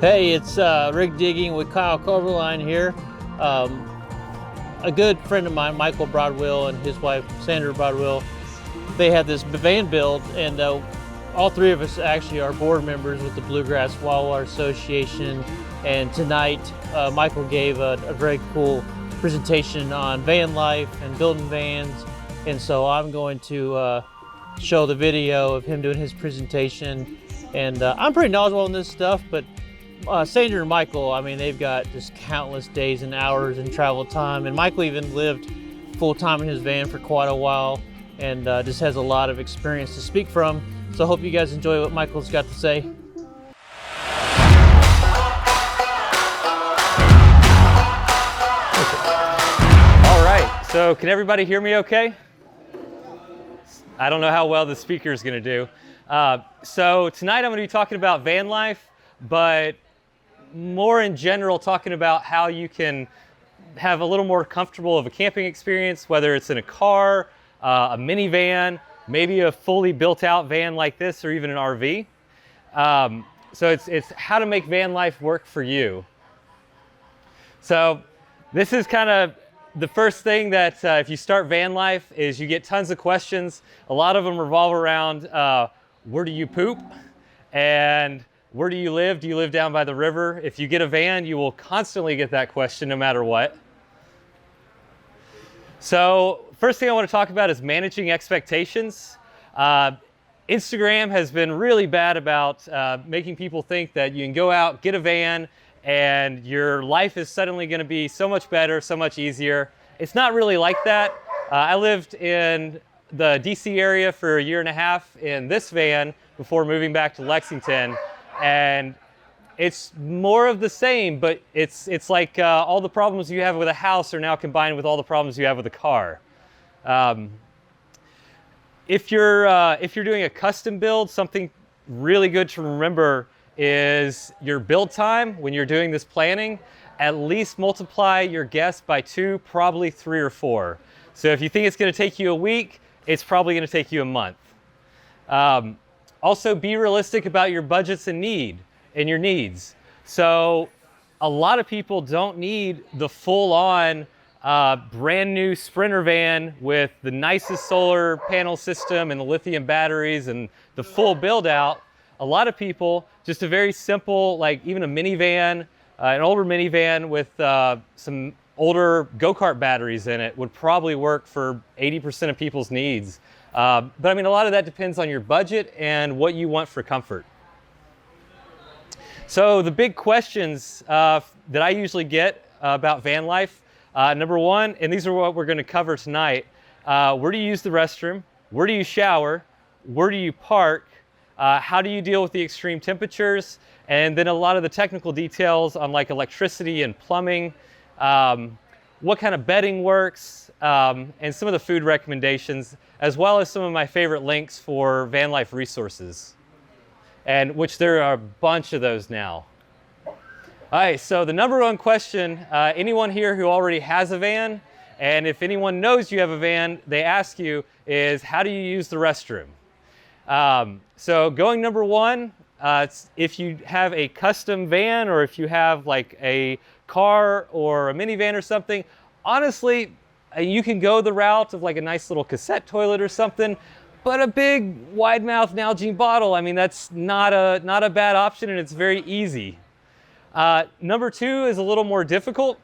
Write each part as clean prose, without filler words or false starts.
Hey, it's rig digging with Kyle Coverline here. A good friend of mine, Michael Broadwill, and his wife, Sandra Broadwill, they had this van build, and all three of us actually are board members with the Bluegrass Wildwater Association. And tonight, Michael gave a very cool presentation on van life and building vans. And so I'm going to show the video of him doing his presentation. And I'm pretty knowledgeable on this stuff, but Sandra and Michael, I mean, they've got just countless days and hours and travel time. And Michael even lived full time in his van for quite a while and just has a lot of experience to speak from. So I hope you guys enjoy what Michael's got to say. All right, so can everybody hear me okay? I don't know how well the speaker is going to do. So tonight I'm going to be talking about van life, but more in general talking about how you can have a little more comfortable of a camping experience, whether it's in a car, a minivan, maybe a fully built out van like this, or even an RV. So it's how to make van life work for you. So this is kind of the first thing that if you start van life is you get tons of questions. A lot of them revolve around where do you poop and where do you live? Do you live down by the river? If you get a van, you will constantly get that question no matter what. So first thing I want to talk about is managing expectations. Instagram has been really bad about making people think that you can go out, get a van, and your life is suddenly going to be so much better, so much easier. It's not really like that. I lived in the DC area for a year and a half in this van before moving back to Lexington. And it's more of the same, but it's like all the problems you have with a house are now combined with all the problems you have with a car. If you're doing a custom build, something really good to remember is your build time when you're doing this planning. At least multiply your guests by 2, probably 3 or 4. So if you think it's going to take you a week, it's probably going to take you a month. Also, be realistic about your budgets and your needs. So a lot of people don't need the full-on brand new Sprinter van with the nicest solar panel system and the lithium batteries and the full build out. A lot of people, just a very simple, like even a minivan, an older minivan with some older go-kart batteries in it would probably work for 80% of people's needs. But I mean, a lot of that depends on your budget and what you want for comfort. So the big questions that I usually get about van life, number one, and these are what we're going to cover tonight, where do you use the restroom? Where do you shower? Where do you park? How do you deal with the extreme temperatures? And then a lot of the technical details on like electricity and plumbing, what kind of bedding works, and some of the food recommendations, as well as some of my favorite links for van life resources, and which there are a bunch of those now. All right, so the number one question, anyone here who already has a van, and if anyone knows you have a van, they ask you is, how do you use the restroom? So going number one, if you have a custom van or if you have like a car or a minivan or something, honestly, you can go the route of like a nice little cassette toilet or something, but a big wide mouth Nalgene bottle, I mean, that's not a bad option, and it's very easy. Number two is a little more difficult.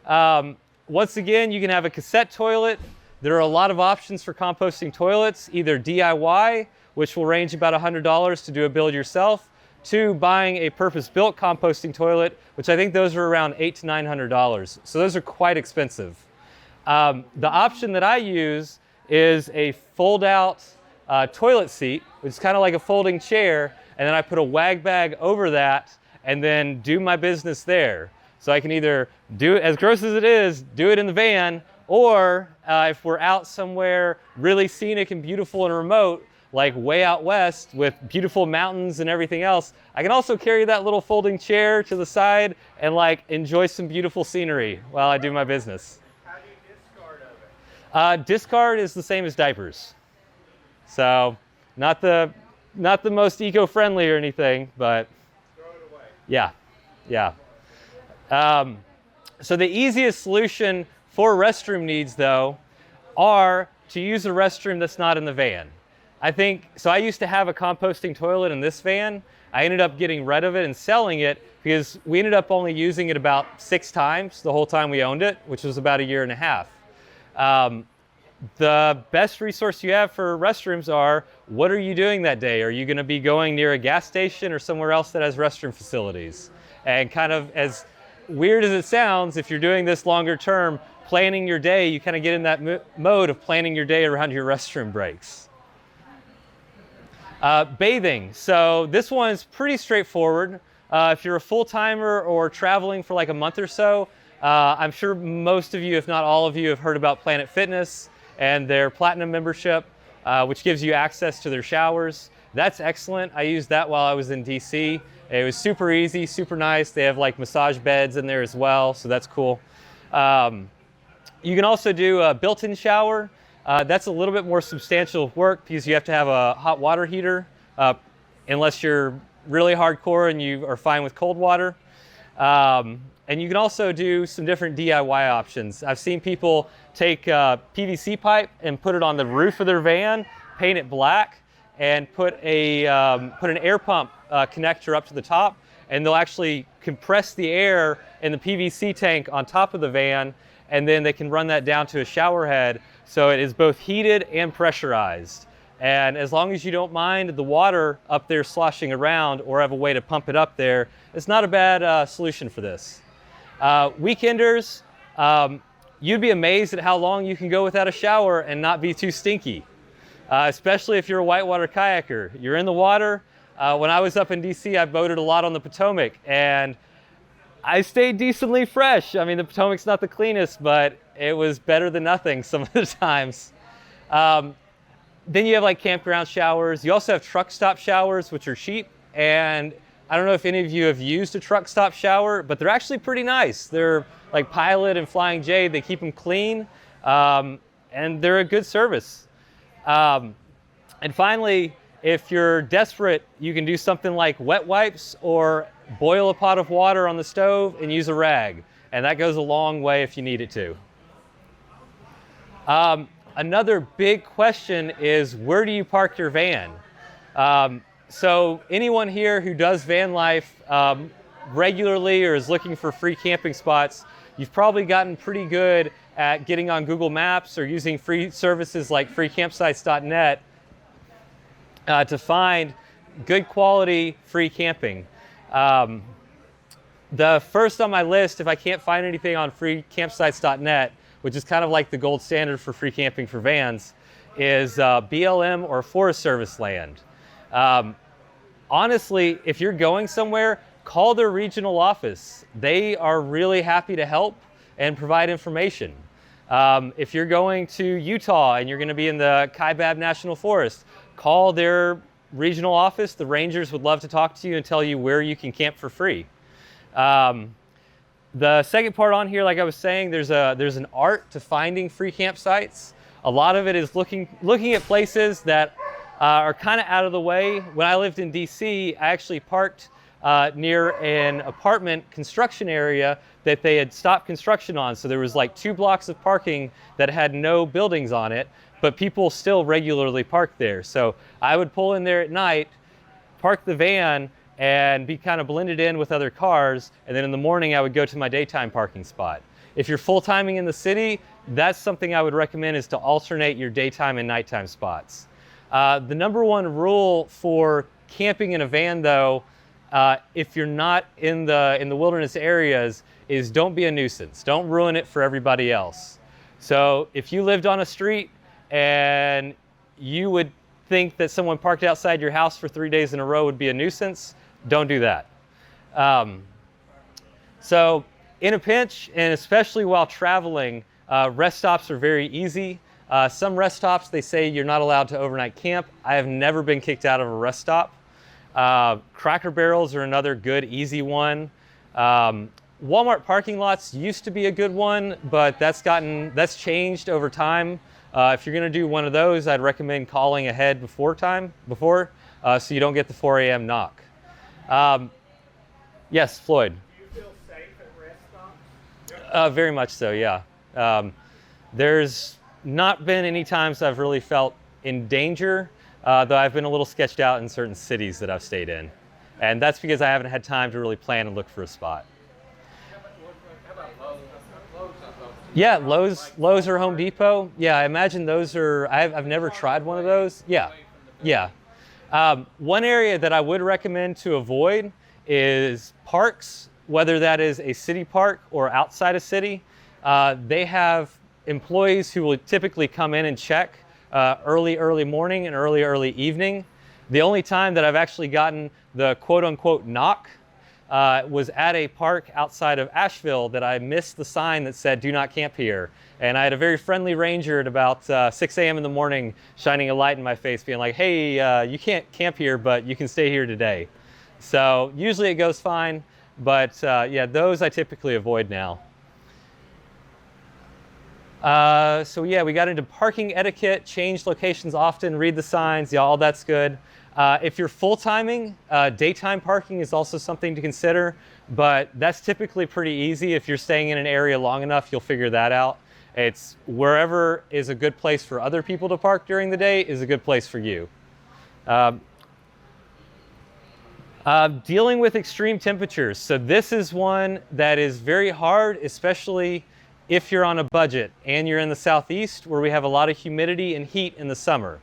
Once again, you can have a cassette toilet. There are a lot of options for composting toilets, either DIY, which will range about $100 to do a build yourself, to buying a purpose-built composting toilet, which I think those are around $800 to $900. So those are quite expensive. The option that I use is a fold-out toilet seat, which is kind of like a folding chair, and then I put a wag bag over that and then do my business there. So I can either do it, as gross as it is, do it in the van, or if we're out somewhere really scenic and beautiful and remote, like way out west with beautiful mountains and everything else, I can also carry that little folding chair to the side and like enjoy some beautiful scenery while I do my business. How do you discard of it? Discard is the same as diapers. So not the most eco-friendly or anything, but Throw it away. yeah. Yeah. So the easiest solution for restroom needs, though, are to use a restroom that's not in the van. I used to have a composting toilet in this van. I ended up getting rid of it and selling it because we ended up only using it about 6 times the whole time we owned it, which was about 1.5 years. The best resource you have for restrooms are, what are you doing that day? Are you going to be going near a gas station or somewhere else that has restroom facilities? And kind of as weird as it sounds, if you're doing this longer term, planning your day, you kind of get in that mode of planning your day around your restroom breaks. Bathing. So this one's pretty straightforward. If you're a full-timer or traveling for like a month or so, I'm sure most of you, if not all of you, have heard about Planet Fitness and their Platinum membership, which gives you access to their showers. That's excellent. I used that while I was in DC. It was super easy, super nice. They have like massage beds in there as well, so that's cool. You can also do a built-in shower. That's a little bit more substantial work because you have to have a hot water heater, unless you're really hardcore and you are fine with cold water. And you can also do some different DIY options. I've seen people take PVC pipe and put it on the roof of their van, paint it black, and put an air pump connector up to the top, and they'll actually compress the air in the PVC tank on top of the van, and then they can run that down to a shower head, so it is both heated and pressurized. And as long as you don't mind the water up there sloshing around or have a way to pump it up there, it's not a bad solution for this. Weekenders, you'd be amazed at how long you can go without a shower and not be too stinky, especially if you're a whitewater kayaker. You're in the water. When I was up in DC, I boated a lot on the Potomac, and I stayed decently fresh. I mean, the Potomac's not the cleanest, but it was better than nothing some of the times. Then you have like campground showers. You also have truck stop showers, which are cheap. And I don't know if any of you have used a truck stop shower, but they're actually pretty nice. They're like Pilot and Flying J. They keep them clean, and they're a good service. And finally, if you're desperate, you can do something like wet wipes or boil a pot of water on the stove and use a rag. And that goes a long way if you need it to. Another big question is, where do you park your van? So anyone here who does van life regularly or is looking for free camping spots, you've probably gotten pretty good at getting on Google Maps or using free services like freecampsites.net to find good quality free camping. The first on my list, if I can't find anything on freecampsites.net, which is kind of like the gold standard for free camping for vans, is BLM or Forest Service land. Honestly, if you're going somewhere, call their regional office. They are really happy to help and provide information. If you're going to Utah and you're going to be in the Kaibab National Forest, call their regional office. The rangers would love to talk to you and tell you where you can camp for free. The second part on here, like I was saying, there's an art to finding free campsites. A lot of it is looking at places that are kind of out of the way. When I lived in DC, I actually parked near an apartment construction area that they had stopped construction on. So there was like 2 blocks of parking that had no buildings on it, but people still regularly parked there. So I would pull in there at night, park the van, and be kind of blended in with other cars, and then in the morning I would go to my daytime parking spot. If you're full-timing in the city, that's something I would recommend, is to alternate your daytime and nighttime spots. The number one rule for camping in a van, though, if you're not in the wilderness areas, is don't be a nuisance. Don't ruin it for everybody else. So if you lived on a street and you would think that someone parked outside your house for 3 days in a row would be a nuisance, don't do that. So in a pinch, and especially while traveling, rest stops are very easy. Some rest stops, they say you're not allowed to overnight camp. I have never been kicked out of a rest stop. Cracker Barrels are another good, easy one. Walmart parking lots used to be a good one, but that's changed over time. If you're gonna do one of those, I'd recommend calling ahead before so you don't get the 4 a.m. knock. Yes, Floyd. Do Very much so, yeah. There's not been any times I've really felt in danger, though I've been a little sketched out in certain cities that I've stayed in. And that's because I haven't had time to really plan and look for a spot. How about Lowe's? Lowe's I thought. Yeah, Lowe's or Home Depot. Yeah, I imagine those are, I've never tried one of those. Yeah, yeah. One area that I would recommend to avoid is parks, whether that is a city park or outside a city. They have employees who will typically come in and check early morning and early evening. The only time that I've actually gotten the quote-unquote knock was at a park outside of Asheville that I missed the sign that said, "Do not camp here." And I had a very friendly ranger at about 6 a.m. in the morning shining a light in my face being like, "Hey, you can't camp here, but you can stay here today." So usually it goes fine, but yeah, those I typically avoid now. So yeah, we got into parking etiquette, change locations often, read the signs, yeah, all that's good. If you're full-timing, daytime parking is also something to consider, but that's typically pretty easy. If you're staying in an area long enough, you'll figure that out. It's wherever is a good place for other people to park during the day is a good place for you. Dealing with extreme temperatures. So this is one that is very hard, especially if you're on a budget and you're in the Southeast where we have a lot of humidity and heat in the summer.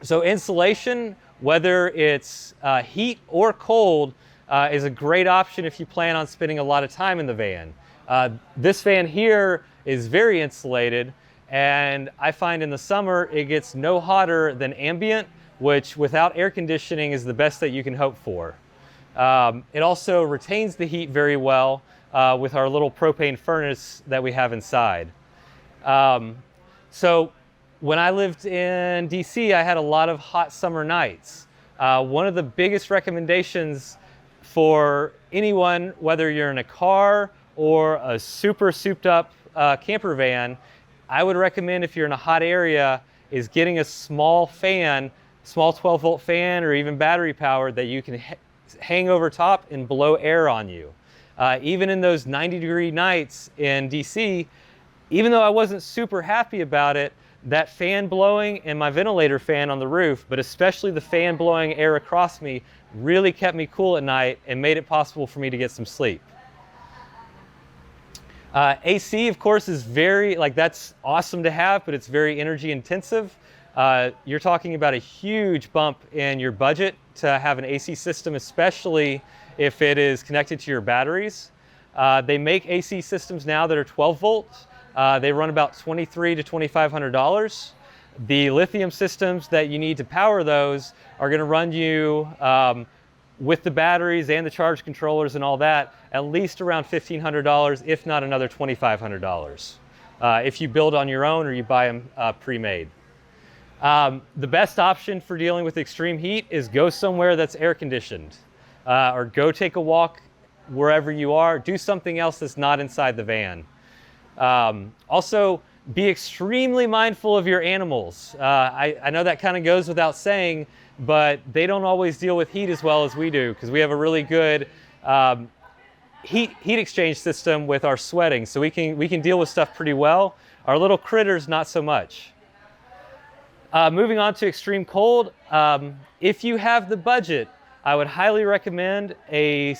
So insulation, whether it's heat or cold, is a great option if you plan on spending a lot of time in the van. This van here is very insulated, and I find in the summer it gets no hotter than ambient, which without air conditioning is the best that you can hope for. It also retains the heat very well with our little propane furnace that we have inside. So when I lived in DC, I had a lot of hot summer nights. One of the biggest recommendations for anyone, whether you're in a car or a super souped up camper van, I would recommend if you're in a hot area is getting a small fan, small 12-volt fan or even battery powered that you can hang over top and blow air on you. Even in those 90-degree nights in DC, even though I wasn't super happy about it, that fan blowing and my ventilator fan on the roof, but especially the fan blowing air across me, really kept me cool at night and made it possible for me to get some sleep. AC, of course, is that's awesome to have, but it's very energy intensive. You're talking about a huge bump in your budget to have an AC system, especially if it is connected to your batteries. They make AC systems now that are 12 volts. They run about $2,300 to $2,500. The lithium systems that you need to power those are going to run you, with the batteries and the charge controllers and all that, at least around $1,500, if not another $2,500, if you build on your own or you buy them pre-made. The best option for dealing with extreme heat is go somewhere that's air conditioned, or go take a walk wherever you are. Do something else that's not inside the van. Also, be extremely mindful of your animals. I know that kind of goes without saying, but they don't always deal with heat as well as we do because we have a really good heat exchange system with our sweating, so we can deal with stuff pretty well. Our little critters, not so much. Moving on to extreme cold, if you have the budget, I would highly recommend a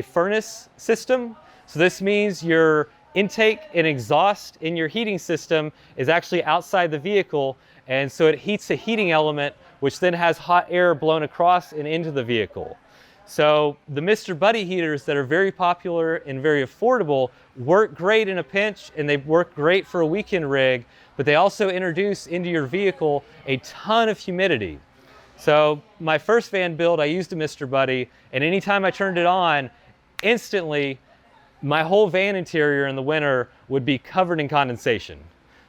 furnace system. So this means your intake and exhaust in your heating system is actually outside the vehicle, and so it heats a heating element which then has hot air blown across and into the vehicle. So the Mr. Buddy heaters that are very popular and very affordable work great in a pinch, and they work great for a weekend rig, but they also introduce into your vehicle a ton of humidity. So my first van build, I used a Mr. Buddy, and anytime I turned it on, instantly my whole van interior in the winter would be covered in condensation.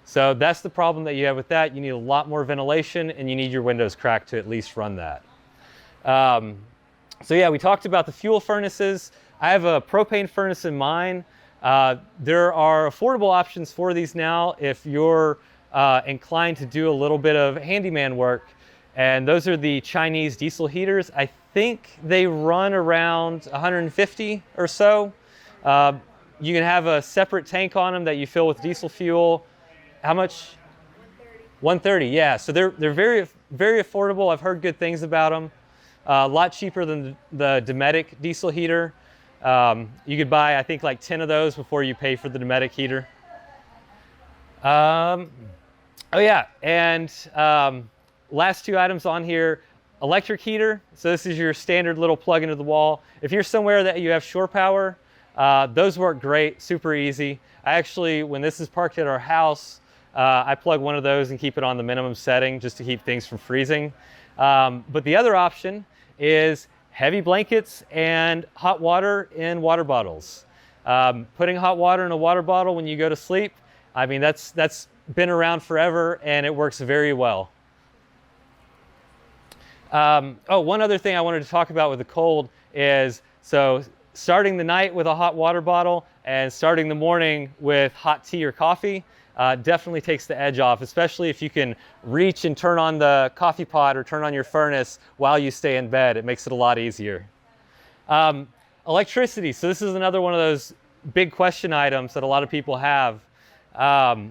So that's the problem that you have with that. You need a lot more ventilation, and you need your windows cracked to at least run that. So yeah, we talked about the fuel furnaces. I have a propane furnace in mine. There are affordable options for these now if you're inclined to do a little bit of handyman work. And those are the Chinese diesel heaters. I think they run around 150 or so. You can have a separate tank on them that you fill with diesel fuel. How much? 130. Yeah. So they're very affordable. I've heard good things about them. A lot cheaper than the Dometic diesel heater. You could buy, I think, like 10 of those before you pay for the Dometic heater. Oh yeah, and last two items on here, electric heater. So this is your standard little plug into the wall. If you're somewhere that you have shore power, those work great, super easy. I actually, when this is parked at our house, I plug one of those and keep it on the minimum setting just to keep things from freezing. But the other option is heavy blankets and hot water in water bottles. Putting hot water in a water bottle when you go to sleep, I mean, that's been around forever and it works very well. One other thing I wanted to talk about with the cold is, so starting the night with a hot water bottle and starting the morning with hot tea or coffee definitely takes the edge off, especially if you can reach and turn on the coffee pot or turn on your furnace while you stay in bed. It makes it a lot easier. Electricity. So this is another one of those big question items that a lot of people have. A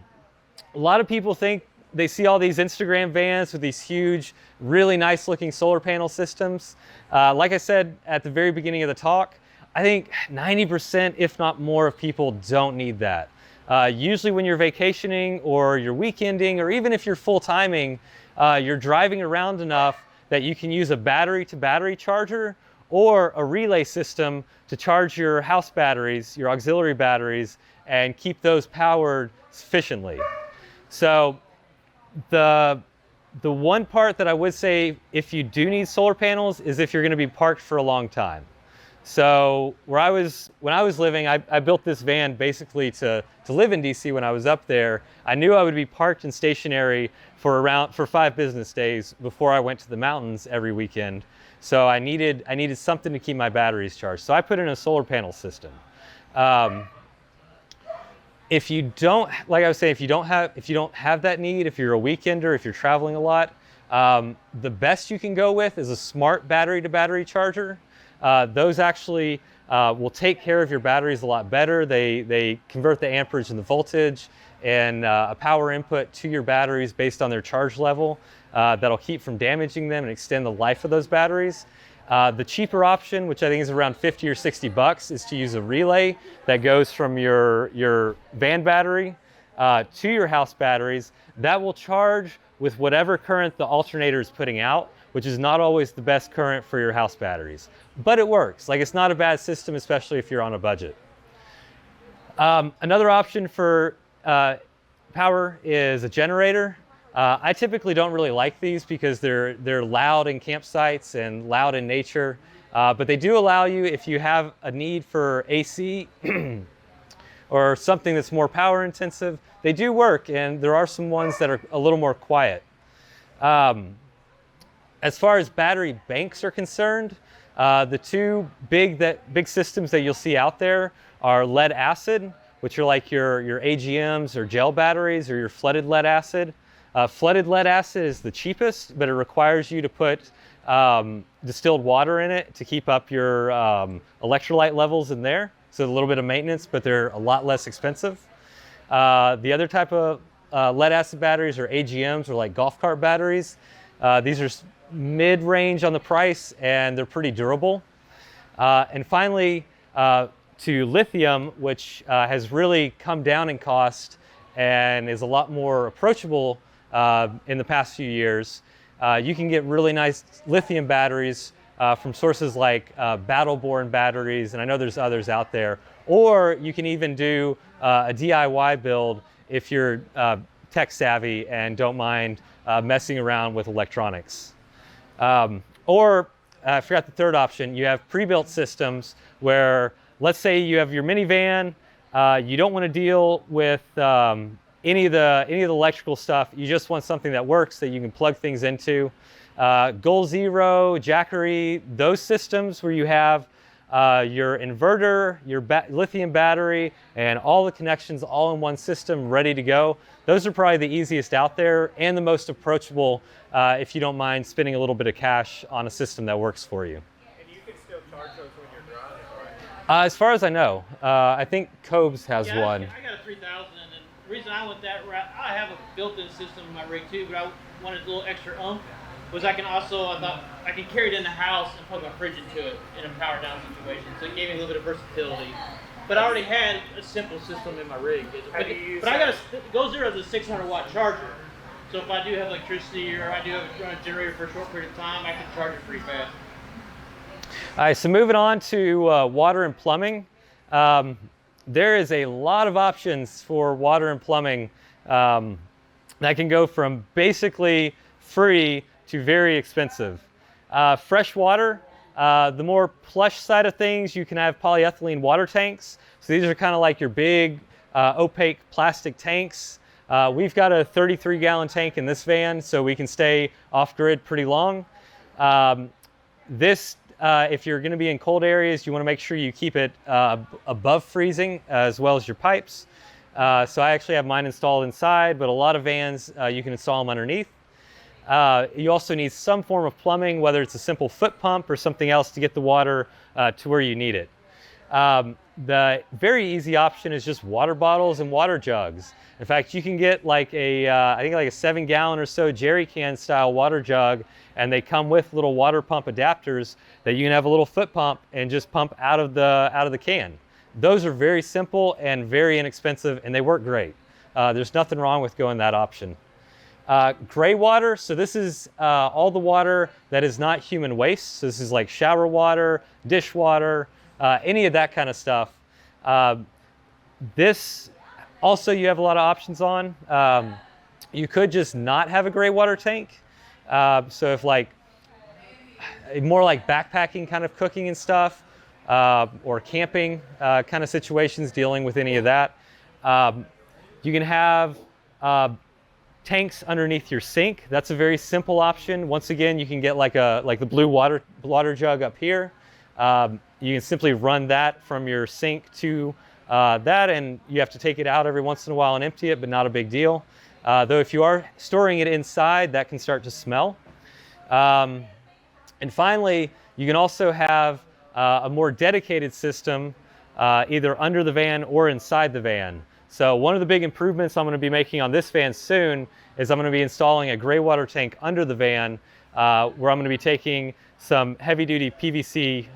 lot of people think they see all these Instagram vans with these huge, really nice looking solar panel systems. Like I said at the very beginning of the talk, I think 90%, if not more, of people don't need that. Usually when you're vacationing or you're weekending, or even if you're full timing, you're driving around enough that you can use a battery to battery charger or a relay system to charge your house batteries, your auxiliary batteries, and keep those powered sufficiently. So the one part that I would say if you do need solar panels is if you're going to be parked for a long time. So when I was living, I built this van basically to live in DC when I was up there. I knew I would be parked and stationary for 5 business days before I went to the mountains every weekend. So I needed something to keep my batteries charged. So I put in a solar panel system. If you don't, like I was saying, if you don't have that need, if you're a weekender, if you're traveling a lot, the best you can go with is a smart battery to battery charger. Those actually will take care of your batteries a lot better. They convert the amperage and the voltage and a power input to your batteries based on their charge level. That'll keep from damaging them and extend the life of those batteries. The cheaper option, which I think is around 50 or 60 bucks, is to use a relay that goes from your van battery to your house batteries. That will charge with whatever current the alternator is putting out, which is not always the best current for your house batteries. But it works. Like, it's not a bad system, especially if you're on a budget. Another option for power is a generator. I typically don't really like these because they're loud in campsites and loud in nature. But they do allow you, if you have a need for AC or something that's more power intensive, they do work, and there are some ones that are a little more quiet. As far as battery banks are concerned, the two big systems that you'll see out there are lead acid, which are like your AGMs or gel batteries, or your flooded lead acid. Flooded lead acid is the cheapest, but it requires you to put distilled water in it to keep up your electrolyte levels in there. So a little bit of maintenance, but they're a lot less expensive. The other type of lead acid batteries are AGMs, or like golf cart batteries. These are mid-range on the price, and they're pretty durable. And finally, to lithium, which has really come down in cost and is a lot more approachable in the past few years. You can get really nice lithium batteries from sources like Battle-Born batteries, and I know there's others out there. Or you can even do a DIY build if you're tech savvy and don't mind messing around with electronics. Or I forgot the third option. You have pre-built systems where, let's say you have your minivan, you don't want to deal with any of the electrical stuff. You just want something that works, that you can plug things into. Goal Zero, Jackery, those systems where you have your inverter, your lithium battery, and all the connections all in one system ready to go. Those are probably the easiest out there and the most approachable if you don't mind spending a little bit of cash on a system that works for you. And you can still charge those when you're driving, As far as I know, I think Cobes has Yeah, one. I got a 3000, and the reason I went that route, I have a built-in system in my rig too, but I wanted a little extra oomph. Was I thought I can carry it in the house and plug my fridge into it in a power down situation, so it gave me a little bit of versatility. But I already had a simple system in my rig. But I got it goes there as a 600 watt charger. So if I do have electricity or I do have a generator for a short period of time, I can charge it pretty fast. All right, so moving on to water and plumbing. There is a lot of options for water and plumbing that can go from basically free to very expensive. Fresh water, the more plush side of things, you can have polyethylene water tanks. So these are kind of like your big opaque plastic tanks. We've got a 33-gallon tank in this van, so we can stay off-grid pretty long. If you're going to be in cold areas, you want to make sure you keep it above freezing as well as your pipes. So I actually have mine installed inside, but a lot of vans, you can install them underneath. You also need some form of plumbing, whether it's a simple foot pump or something else to get the water to where you need it. The very easy option is just water bottles and water jugs. In fact, you can get like I think like a 7-gallon or so jerry can style water jug, and they come with little water pump adapters that you can have a little foot pump and just pump out of the can. Those are very simple and very inexpensive, and they work great. There's nothing wrong with going that option. Gray water, so this is all the water that is not human waste. So this is like shower water, dishwater, any of that kind of stuff. This also you have a lot of options on. You could just not have a gray water tank. So if like more like backpacking kind of cooking and stuff, or camping kind of situations dealing with any of that, you can have tanks underneath your sink. That's a very simple option. Once again, you can get like the blue water jug up here. You can simply run that from your sink to that, and you have to take it out every once in a while and empty it, but not a big deal. Though if you are storing it inside, that can start to smell. And finally, you can also have a more dedicated system either under the van or inside the van. So one of the big improvements I'm going to be making on this van soon is I'm going to be installing a gray water tank under the van, where I'm going to be taking some heavy-duty PVC,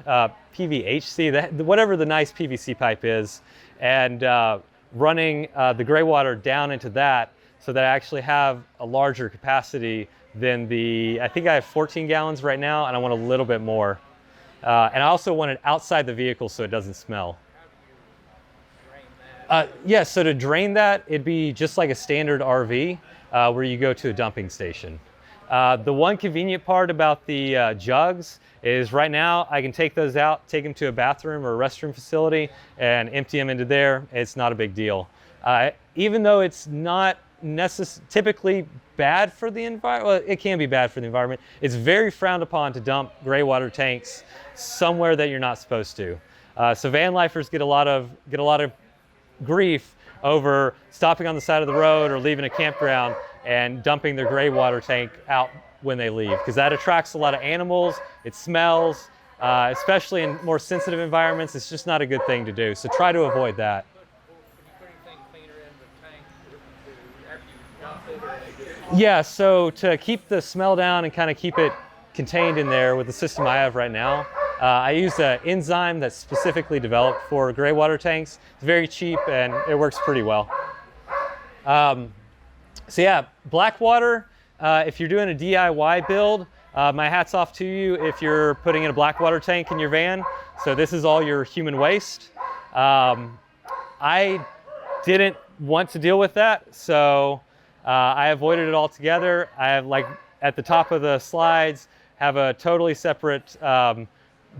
PVHC, whatever the nice PVC pipe is, and running the gray water down into that, so that I actually have a larger capacity than I think I have 14 gallons right now, and I want a little bit more. And I also want it outside the vehicle so it doesn't smell. Yeah, so to drain that, it'd be just like a standard RV where you go to a dumping station. The one convenient part about the jugs is right now I can take those out, take them to a bathroom or a restroom facility and empty them into there. It's not a big deal. Even though it's not typically bad for the environment, well, it can be bad for the environment. It's very frowned upon to dump gray water tanks somewhere that you're not supposed to. So van lifers get a lot of grief over stopping on the side of the road or leaving a campground and dumping their gray water tank out when they leave, because that attracts a lot of animals. It smells, especially in more sensitive environments. It's just not a good thing to do. So try to avoid that. Yeah, so to keep the smell down and kind of keep it contained in there with the system I have right now, I use an enzyme that's specifically developed for gray water tanks. It's very cheap and it works pretty well. So yeah, black water, if you're doing a DIY build, my hat's off to you if you're putting in a black water tank in your van. So this is all your human waste. I didn't want to deal with that, so I avoided it altogether. I have, like, at the top of the slides, have a totally separate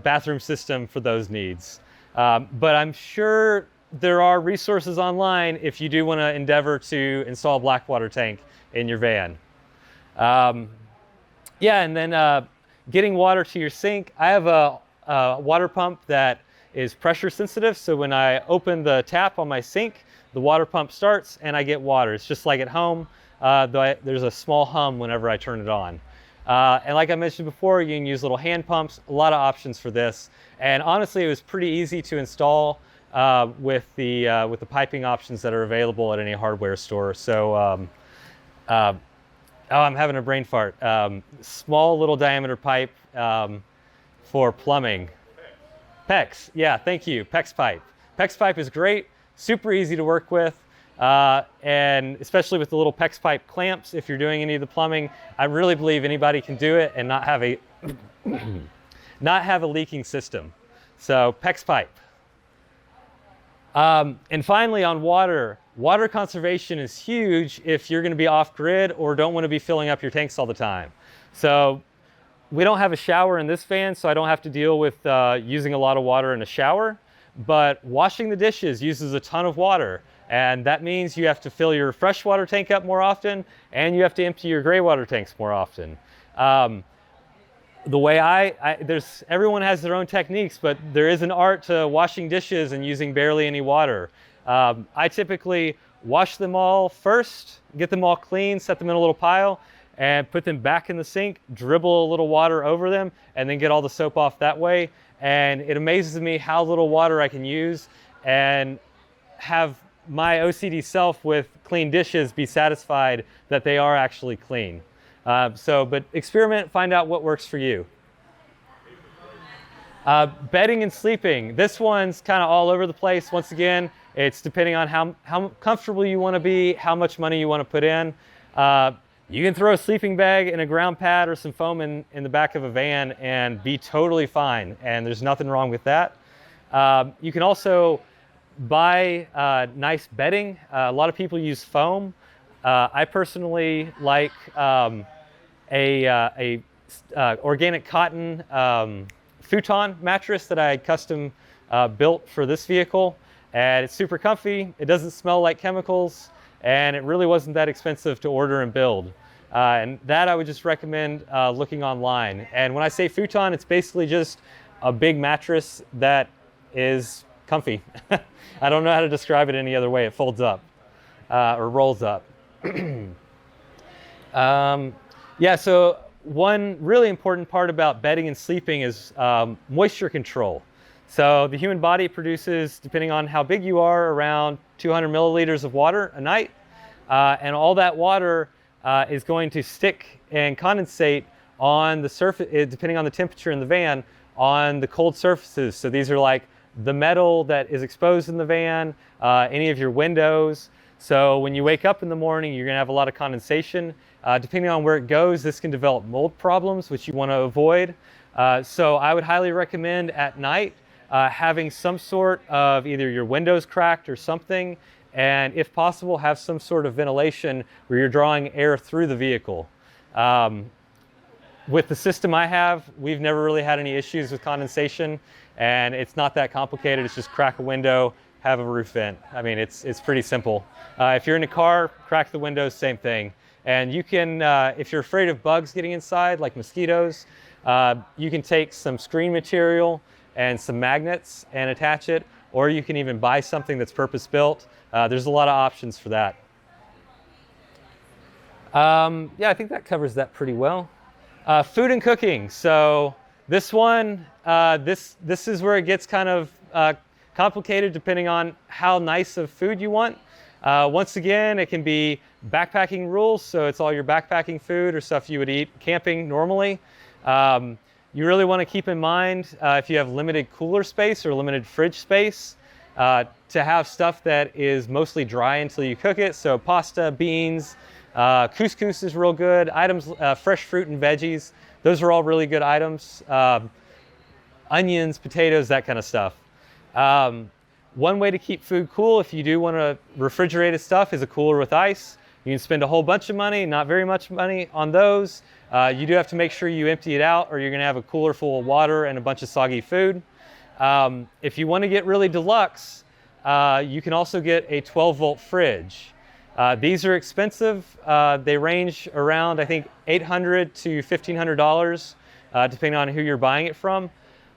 bathroom system for those needs. But I'm sure there are resources online if you do want to endeavor to install a black water tank in your van. Yeah, and then getting water to your sink. I have a water pump that is pressure sensitive, so when I open the tap on my sink, the water pump starts and I get water. It's just like at home, though there's a small hum whenever I turn it on. And like I mentioned before, you can use little hand pumps, a lot of options for this. And honestly, it was pretty easy to install with the piping options that are available at any hardware store. So, oh, I'm having a brain fart. Small little diameter pipe for plumbing. PEX, yeah, thank you, PEX pipe. PEX pipe is great, super easy to work with. And especially with the little PEX pipe clamps, if you're doing any of the plumbing, I really believe anybody can do it and not have a not have a leaking system. So PEX pipe. And finally, on water conservation is huge if you're going to be off grid or don't want to be filling up your tanks all the time. So we don't have a shower in this van, so I don't have to deal with using a lot of water in a shower. But washing the dishes uses a ton of water. And that means you have to fill your freshwater tank up more often, and you have to empty your gray water tanks more often. The way everyone has their own techniques, but there is an art to washing dishes and using barely any water. I typically wash them all first, get them all clean, set them in a little pile, and put them back in the sink, dribble a little water over them, and then get all the soap off that way. And it amazes me how little water I can use and have my OCD self with clean dishes be satisfied that they are actually clean. But experiment, find out what works for you. Bedding and sleeping. This one's kind of all over the place. Once again, it's depending on how comfortable you want to be, how much money you want to put in. You can throw a sleeping bag and a ground pad or some foam in the back of a van and be totally fine, and there's nothing wrong with that. You can also buy nice bedding. A lot of people use foam. I personally like a organic cotton futon mattress that I custom built for this vehicle, and it's super comfy. It doesn't smell like chemicals, and it really wasn't that expensive to order and build. And that I would just recommend looking online. And when I say futon, it's basically just a big mattress that is comfy. I don't know how to describe it any other way. It folds up or rolls up. Yeah, so one really important part about bedding and sleeping is moisture control. So the human body produces, depending on how big you are, around 200 milliliters of water a night. And all that water is going to stick and condensate on the surface, depending on the temperature in the van, on the cold surfaces. So these are like the metal that is exposed in the van, any of your windows. So when you wake up in the morning, you're gonna have a lot of condensation. Depending on where it goes, this can develop mold problems, which you wanna avoid. So I would highly recommend at night having some sort of either your windows cracked or something, and if possible, have some sort of ventilation where you're drawing air through the vehicle. With the system I have, we've never really had any issues with condensation, and it's not that complicated. It's just crack a window, have a roof vent. I mean, it's pretty simple. If you're in a car, crack the windows, same thing. And you can, if you're afraid of bugs getting inside, like mosquitoes, you can take some screen material and some magnets and attach it, or you can even buy something that's purpose-built. There's a lot of options for that. Yeah, I think that covers that pretty well. Food and cooking. So this one, this is where it gets kind of complicated depending on how nice of food you want. Once again, it can be backpacking rules, so it's all your backpacking food or stuff you would eat camping normally. You really want to keep in mind if you have limited cooler space or limited fridge space to have stuff that is mostly dry until you cook it. So pasta, beans, couscous is real good. Items, fresh fruit and veggies, those are all really good items. Onions, potatoes, that kind of stuff. One way to keep food cool if you do want to refrigerated stuff is a cooler with ice. You can spend a whole bunch of money, not very much money on those. You do have to make sure you empty it out or you're going to have a cooler full of water and a bunch of soggy food. If you want to get really deluxe, you can also get a 12-volt fridge. These are expensive. They range around, I think, $800 to $1,500, depending on who you're buying it from.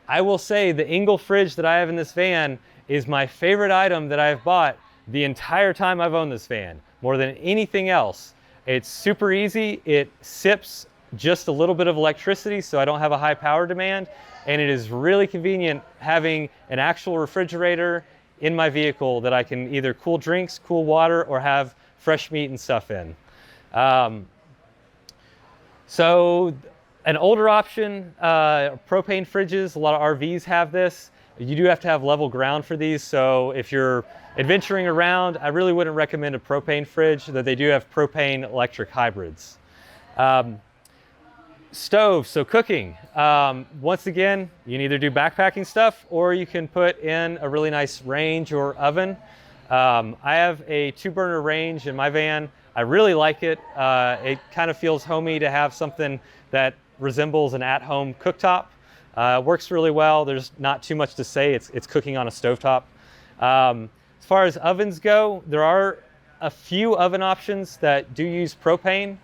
I will say the Engel fridge that I have in this van is my favorite item that I've bought the entire time I've owned this van, more than anything else. It's super easy. It sips just a little bit of electricity, so I don't have a high power demand, and it is really convenient having an actual refrigerator in my vehicle that I can either cool drinks, cool water, or have fresh meat and stuff in. So an older option, propane fridges. A lot of RVs have this. You do have to have level ground for these, so if you're adventuring around, I really wouldn't recommend a propane fridge, though they do have propane electric hybrids. Stove, so cooking. Once again, you can either do backpacking stuff or you can put in a really nice range or oven. I have a 2-burner range in my van. I really like it. It kind of feels homey to have something that resembles an at-home cooktop. Works really well. There's not too much to say. It's cooking on a stovetop. As far as ovens go, there are a few oven options that do use propane.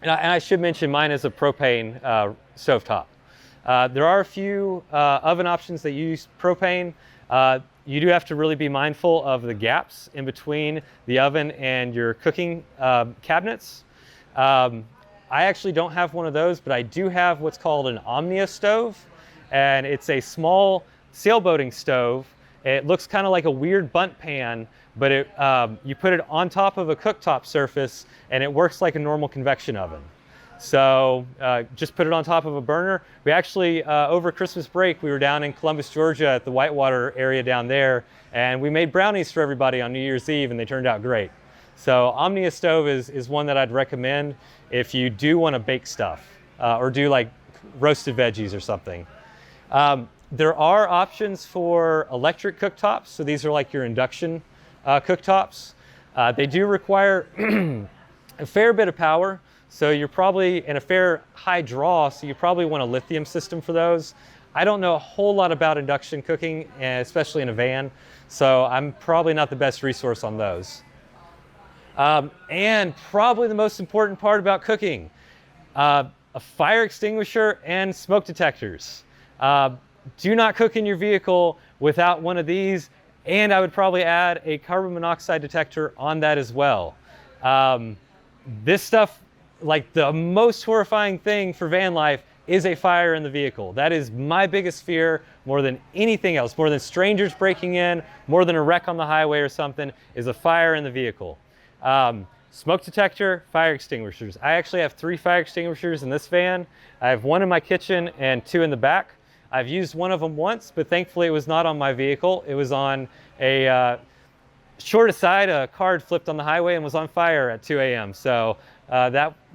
And I should mention mine is a propane stovetop. There are a few oven options that use propane. You do have to really be mindful of the gaps in between the oven and your cooking cabinets. I actually don't have one of those, but I do have what's called an Omnia stove, and it's a small sailboating stove. It looks kind of like a weird bunt pan, but you put it on top of a cooktop surface, and it works like a normal convection oven. So just put it on top of a burner. We actually, over Christmas break, we were down in Columbus, Georgia at the whitewater area down there, and we made brownies for everybody on New Year's Eve, and they turned out great. So Omnia stove is one that I'd recommend if you do want to bake stuff or do like roasted veggies or something. There are options for electric cooktops. So these are like your induction cooktops. They do require a fair bit of power. So you're probably in a fair high draw, so you probably want a lithium system for those. I don't know a whole lot about induction cooking, especially in a van, so I'm probably not the best resource on those. And probably the most important part about cooking, a fire extinguisher and smoke detectors. Do not cook in your vehicle without one of these, and I would probably add a carbon monoxide detector on that as well. This stuff, like the most horrifying thing for van life is a fire in the vehicle. That is my biggest fear more than anything else, more than strangers breaking in, more than a wreck on the highway or something, is a fire in the vehicle. Smoke detector, fire extinguishers. I actually have 3 fire extinguishers in this van. I have 1 in my kitchen and 2 in the back. I've used one of them once, but thankfully it was not on my vehicle. It was on a, short aside, a car had flipped on the highway and was on fire at 2 a.m. So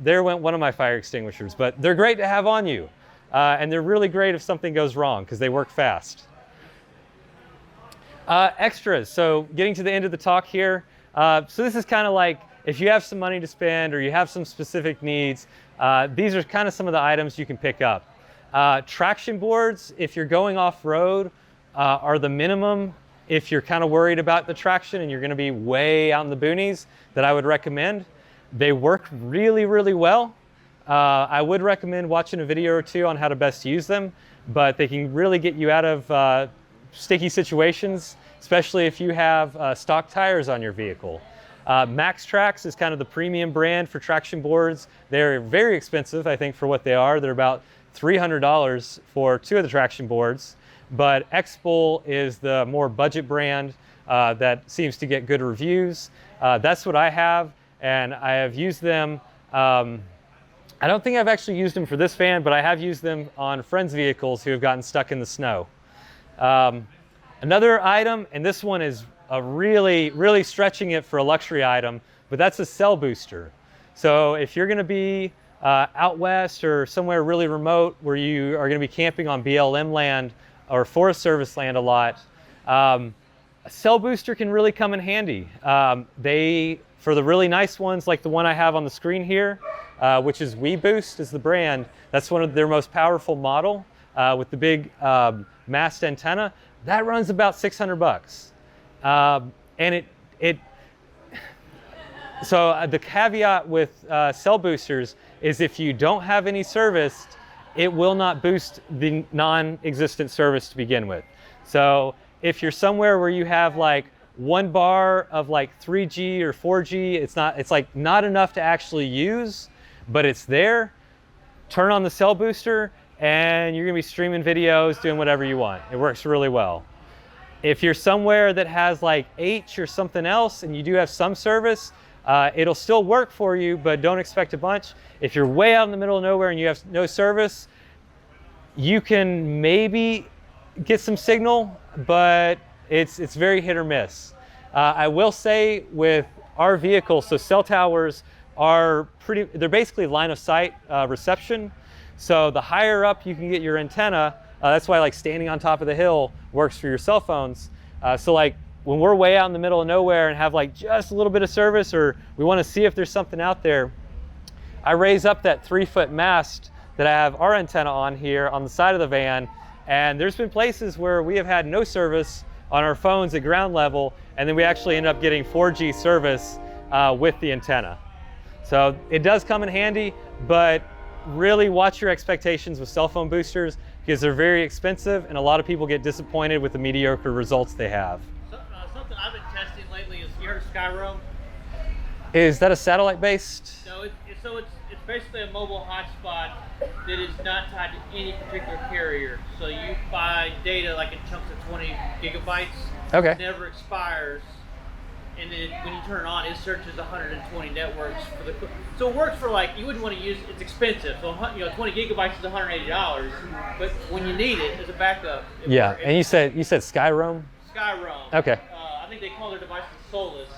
there went one of my fire extinguishers, but they're great to have on you. And they're really great if something goes wrong because they work fast. Extras, so getting to the end of the talk here. So this is kind of like if you have some money to spend or you have some specific needs, these are kind of some of the items you can pick up. Traction boards, if you're going off-road, are the minimum if you're kind of worried about the traction and you're going to be way out in the boonies that I would recommend. They work really, really well. I would recommend watching a video or 2 on how to best use them, but they can really get you out of sticky situations, especially if you have stock tires on your vehicle. Max Trax is kind of the premium brand for traction boards. They're very expensive, I think, for what they are. They're about $300 for 2 of the traction boards, but X-Bull is the more budget brand that seems to get good reviews. That's what I have, and I have used them. I don't think I've actually used them for this van, but I have used them on friends' vehicles who have gotten stuck in the snow. Another item, and this one is really, really stretching it for a luxury item, but that's a cell booster. So if you're going to be out west or somewhere really remote where you are going to be camping on BLM land or Forest Service land a lot, a cell booster can really come in handy. For the really nice ones, like the one I have on the screen here, which is WeBoost is the brand, that's one of their most powerful model with the big mast antenna. That runs about $600. And so the caveat with cell boosters is if you don't have any service, it will not boost the non-existent service to begin with. So if you're somewhere where you have like 1 bar of like 3G or 4G, it's like not enough to actually use, but it's there. Turn on the cell booster and you're gonna be streaming videos, doing whatever you want. It works really well. If you're somewhere that has like H or something else and you do have some service, it'll still work for you, but don't expect a bunch. If you're way out in the middle of nowhere and you have no service, you can maybe get some signal, but it's very hit or miss. I will say with our vehicle, so cell towers are they're basically line of sight reception. So the higher up you can get your antenna, that's why like standing on top of the hill works for your cell phones. So like when we're way out in the middle of nowhere and have like just a little bit of service, or we want to see if there's something out there, I raise up that 3-foot mast that I have our antenna on here on the side of the van. And there's been places where we have had no service on our phones at ground level, and then we actually end up getting 4G service with the antenna. So it does come in handy, but really watch your expectations with cell phone boosters because they're very expensive and a lot of people get disappointed with the mediocre results they have. Something I've been testing lately is, you heard of Skyroam? Is that a satellite based? No, it's basically a mobile hotspot that is not tied to any particular carrier. So you buy data like in chunks of 20 gigabytes. Okay. It never expires. And then when you turn it on, it searches 120 networks for the. So it works for like, you wouldn't want to use. It's expensive. So 20 gigabytes is $180. But when you need it as a backup. Yeah. And you said Skyroam? Skyroam. Okay. I think they call their devices Solus,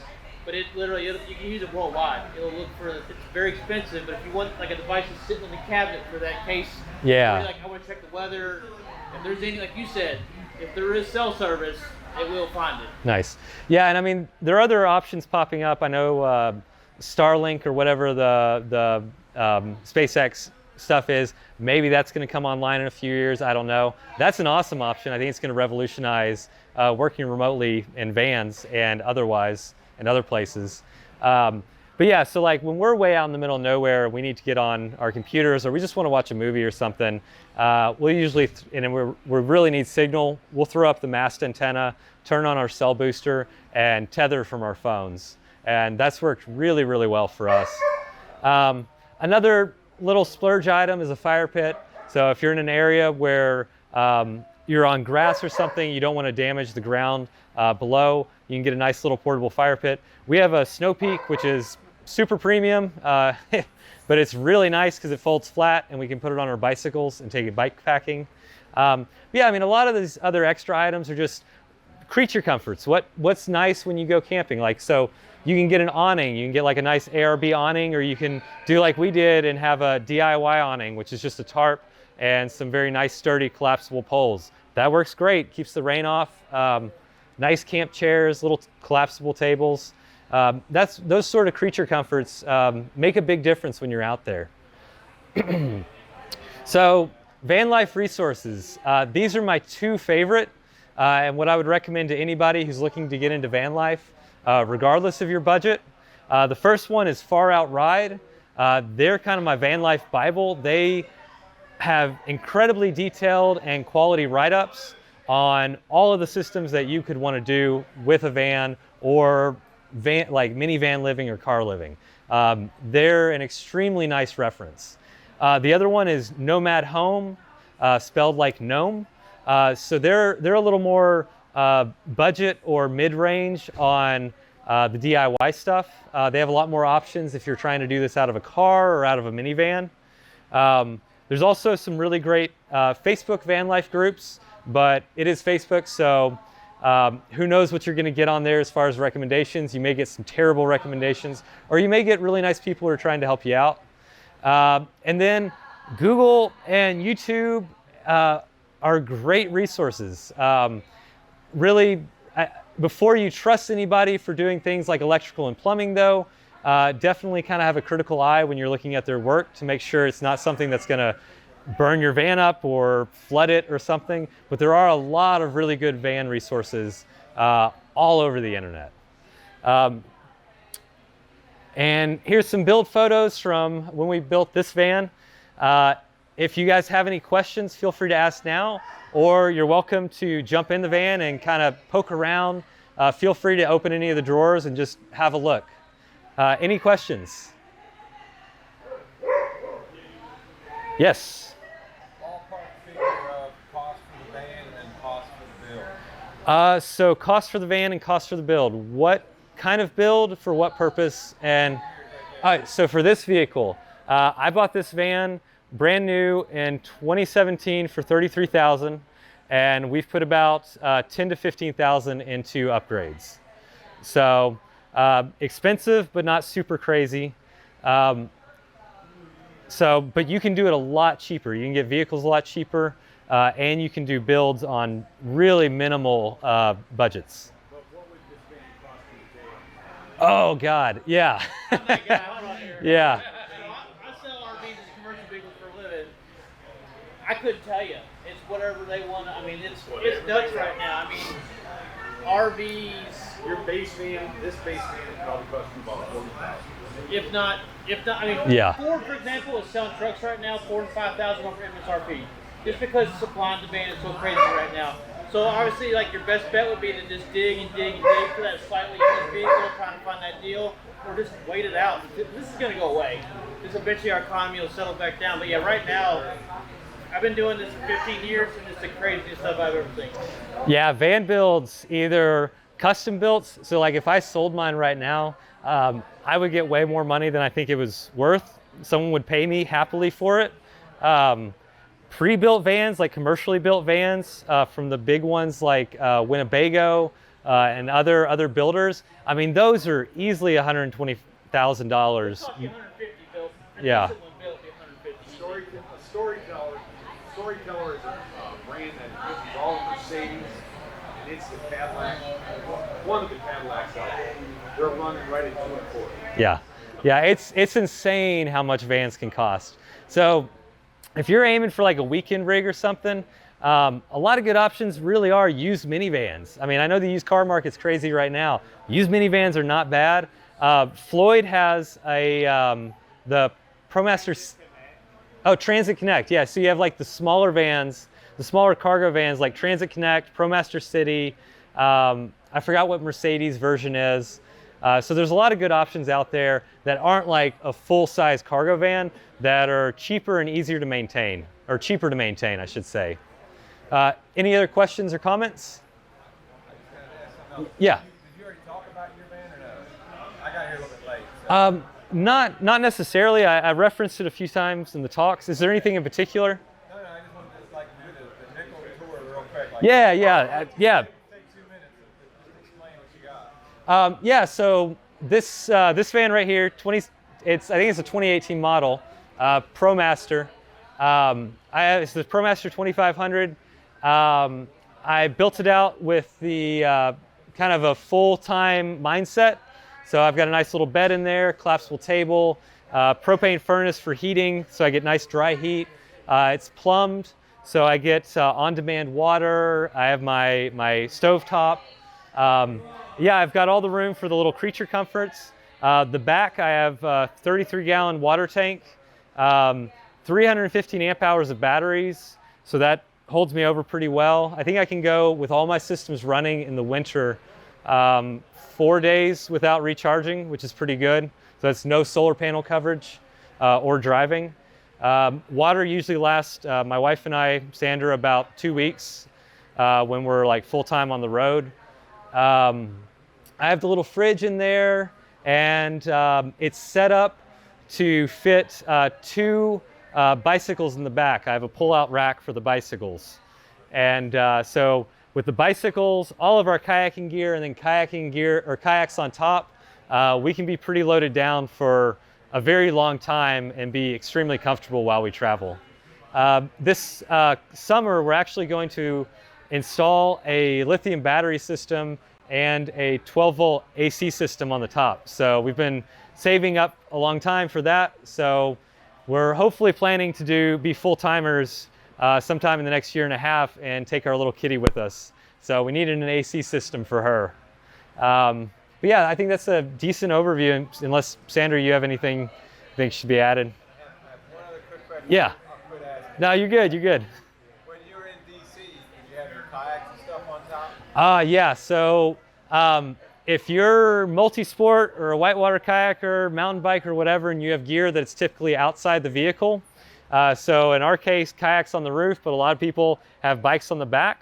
but it literally you can use it worldwide. It'll look for. It's very expensive, but if you want like a device that's sitting in the cabinet for that case. Yeah. Like I want to check the weather. If there's any, like you said, if there is cell service, it will find it. Nice. Yeah, and I mean, there are other options popping up. I know Starlink or whatever the SpaceX stuff is, maybe that's going to come online in a few years. I don't know. That's an awesome option. I think it's going to revolutionize working remotely in vans and otherwise in other places. But yeah, so like when we're way out in the middle of nowhere, we need to get on our computers or we just want to watch a movie or something, we'll usually, and we really need signal, we'll throw up the mast antenna, turn on our cell booster, and tether from our phones. And that's worked really, really well for us. Another little splurge item is a fire pit. So if you're in an area where you're on grass or something, you don't want to damage the ground below, you can get a nice little portable fire pit. We have a Snow Peak, which is super premium, but it's really nice because it folds flat and we can put it on our bicycles and take it bike packing. Yeah, I mean, a lot of these other extra items are just creature comforts. What's nice when you go camping? Like, so you can get an awning, you can get like a nice ARB awning, or you can do like we did and have a DIY awning, which is just a tarp and some very nice sturdy collapsible poles. That works great, keeps the rain off. Nice camp chairs, little collapsible tables. Those sort of creature comforts make a big difference when you're out there. So van life resources. These are my two favorite and what I would recommend to anybody who's looking to get into van life, regardless of your budget. The first one is Far Out Ride. They're kind of my van life Bible. They have incredibly detailed and quality write-ups on all of the systems that you could want to do with a van or van, like minivan living or car living. They're an extremely nice reference. The other one is Nomad Home, spelled like gnome. So they're a little more budget or mid-range on the DIY stuff. They have a lot more options if you're trying to do this out of a car or out of a minivan. There's also some really great Facebook van life groups, but it is Facebook, so who knows what you're going to get on there as far as recommendations. You may get some terrible recommendations, or you may get really nice people who are trying to help you out. And then Google and YouTube are great resources. Really, before you trust anybody for doing things like electrical and plumbing though, definitely kind of have a critical eye when you're looking at their work to make sure it's not something that's going to burn your van up or flood it or something. But there are a lot of really good van resources all over the internet. And here's some build photos from when we built this van. If you guys have any questions, feel free to ask now, or you're welcome to jump in the van and kind of poke around. Feel free to open any of the drawers and just have a look. Any questions? Yes. Ballpark figure of cost for the van and cost for the build. So cost for the van and cost for the build. What kind of build for what purpose? And all right, so for this vehicle, I bought this van brand new in 2017 for $33,000, and we've put about 10 to 15,000 into upgrades. So expensive, but not super crazy. But you can do it a lot cheaper. You can get vehicles a lot cheaper, and you can do builds on really minimal budgets. But what would this van cost you to Oh God, yeah. Yeah. I sell RVs as commercial vehicles for a living. I couldn't tell you. It's whatever they want. I mean, it's nuts right now. I mean, RVs, Your base van, this base van is probably costing about $40,000. if not, I mean, Yeah. Ford, for example, is selling trucks right now, 4,000 to 5,000 over MSRP, just because supply and demand is so crazy right now. So obviously, like your best bet would be to just dig and dig and dig for that slightly used vehicle, trying to find that deal, or just wait it out. This is going to go away. Just eventually our economy will settle back down. But yeah, right now, I've been doing this for 15 years, and it's the craziest stuff I've ever seen. Yeah, van builds, either custom built, so like if I sold mine right now, I would get way more money than I think it was worth. Someone would pay me happily for it. Pre-built vans, like commercially built vans from the big ones like Winnebago and other builders, I mean, those are easily $120,000. $150 built. Yeah. Storyteller is a brand that uses all of Mercedes, and it's the Cadillac, one of the Cadillacs out there. They're running right at 2.25. Yeah, yeah, it's insane how much vans can cost. So if you're aiming for like a weekend rig or something, a lot of good options really are used minivans. I mean, I know the used car market's crazy right now. Used minivans are not bad. Floyd has the ProMaster. Oh, Transit Connect, yeah. So you have like the smaller vans, the smaller cargo vans like Transit Connect, ProMaster City. I forgot what Mercedes version is. So there's a lot of good options out there that aren't like a full-size cargo van that are cheaper and easier to maintain, or cheaper to maintain, I should say. Any other questions or comments? Yeah. Did you already talk about your van or no? I got here a little bit late. So. Not necessarily. I referenced it a few times in the talks. Is there anything in particular? No, I just wanted to like do the nickel tour real quick. Like, Yeah. Take 2 minutes to just explain what you got. Yeah. So this van right here, I think it's a 2018 model, ProMaster. It's the ProMaster 2500. I built it out with the kind of a full-time mindset. So I've got a nice little bed in there, collapsible table, propane furnace for heating, so I get nice dry heat. It's plumbed, so I get on-demand water. I have my stovetop. Yeah, I've got all the room for the little creature comforts. The back, I have a 33-gallon water tank, 315 amp hours of batteries, so that holds me over pretty well. I think I can go with all my systems running in the winter 4 days without recharging, which is pretty good. So that's no solar panel coverage or driving. Water usually lasts, my wife and I, Sandra, about 2 weeks when we're like full-time on the road. I have the little fridge in there, and it's set up to fit 2 bicycles in the back. I have a pull-out rack for the bicycles. And so with the bicycles, all of our kayaking gear, and then kayaking gear or kayaks on top, we can be pretty loaded down for a very long time and be extremely comfortable while we travel. This summer, we're actually going to install a lithium battery system and a 12-volt AC system on the top. So we've been saving up a long time for that. So we're hopefully planning to be full-timers sometime in the next 1.5 years and take our little kitty with us. So we needed an AC system for her. But yeah, I think that's a decent overview, unless, Sandra, you have anything you think should be added? I have one other quick question. Yeah. I'll quit asking. No, you're good, you're good. When you were in DC, did you have your kayaks and stuff on top? Yeah, so if you're multi-sport or a whitewater kayaker, mountain bike or whatever, and you have gear that's typically outside the vehicle, So in our case, kayaks on the roof, but a lot of people have bikes on the back.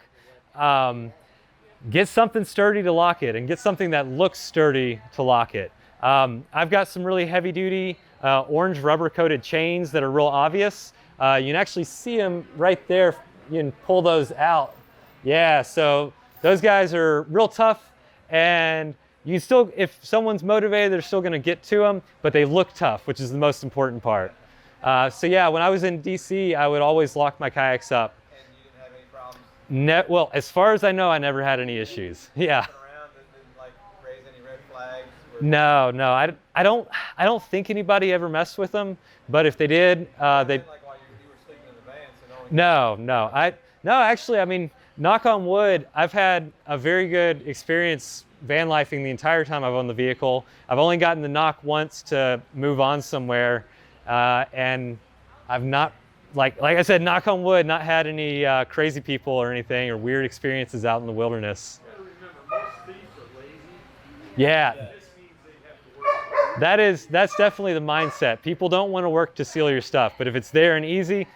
Get something sturdy to lock it, and get something that looks sturdy to lock it. I've got some really heavy duty orange rubber coated chains that are real obvious. You can actually see them right there. You can pull those out. Yeah, so those guys are real tough, and you can still, if someone's motivated, they're still gonna get to them, but they look tough, which is the most important part. So yeah, when I was in DC, I would always lock my kayaks up. And you didn't have any problems? Well, as far as I know, I never had any issues. Yeah. Around and didn't like raise any red flags? No, I don't think anybody ever messed with them, but if they did, they. Like while you were sleeping in the van, so no one. No, actually, I mean, knock on wood, I've had a very good experience van lifing the entire time I've owned the vehicle. I've only gotten the knock once to move on somewhere, and I've not, like I said, knock on wood, not had any crazy people or anything or weird experiences out in the wilderness. You gotta remember, most thieves are lazy. Yeah. This means they have to work. That's definitely the mindset. People don't want to work to steal your stuff, but if it's there and easy,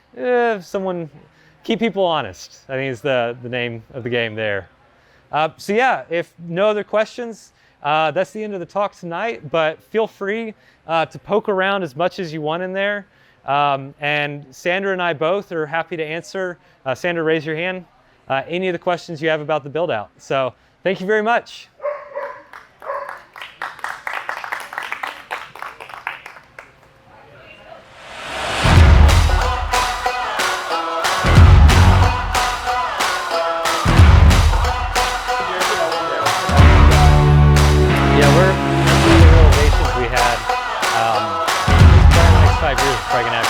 keep people honest, I think is the name of the game there. So yeah, if no other questions, that's the end of the talk tonight, but feel free to poke around as much as you want in there. And Sandra and I both are happy to answer. Sandra, raise your hand. Any of the questions you have about the build out. So thank you very much.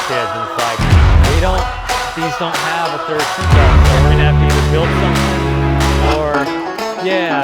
Kids, and it's like these don't have a third seatbelt, so we're gonna have to either build something or, yeah,